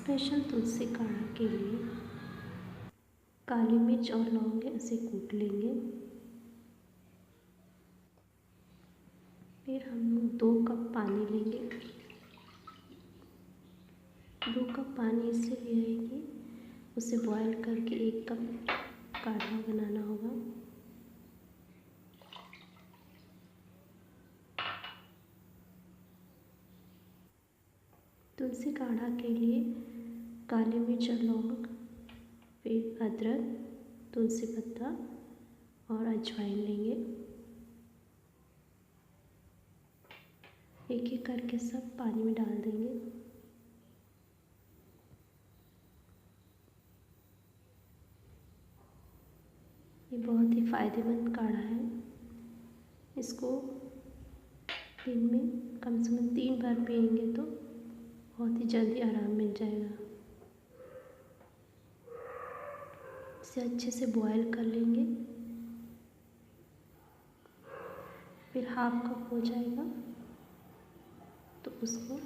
Special तुलसी काढ़ा के लिए काली मिर्च और लौंग इसे कूट लेंगे। फिर हम 2 कप पानी लेंगे। 2 कप पानी इसलिए है कि उसे बॉयल करके 1 कप काढ़ा बनाना होगा। तुलसी काढ़ा के लिए काली मिर्च और लौंग, फिर अदरक, तुलसी पत्ता और अजवाइन लेंगे। एक एक करके सब पानी में डाल देंगे। ये बहुत ही फ़ायदेमंद काढ़ा है। इसको दिन में कम से कम 3 बार पिएंगे तो बहुत ही जल्दी आराम मिल जाएगा। इसे अच्छे से बॉयल कर लेंगे। फिर हाफ कप हो जाएगा तो उसको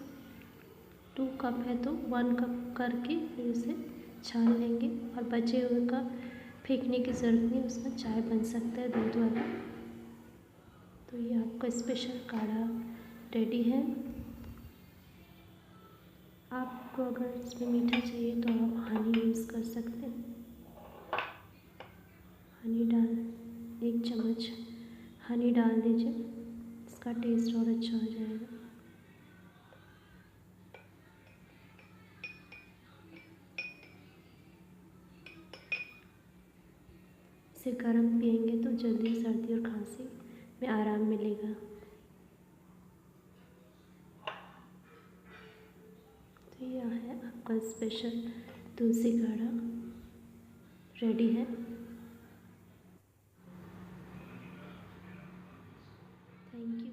2 कप है तो 1 कप करके फिर उसे छान लेंगे और बचे हुए का फेंकने की ज़रूरत नहीं, उसमें चाय बन सकता है दूध वाला। तो ये आपका स्पेशल काढ़ा रेडी है। आपको अगर इसमें मीठा चाहिए तो आप हनी यूज़ कर सकते हैं। हनी डाल 1 चम्मच हनी डाल दीजिए, इसका टेस्ट और अच्छा हो जाएगा। इसे गर्म पिएंगे तो जल्दी सर्दी और खांसी में आराम मिलेगा। तो यह है आपका स्पेशल तुलसी काढ़ा रेडी है। Thank you.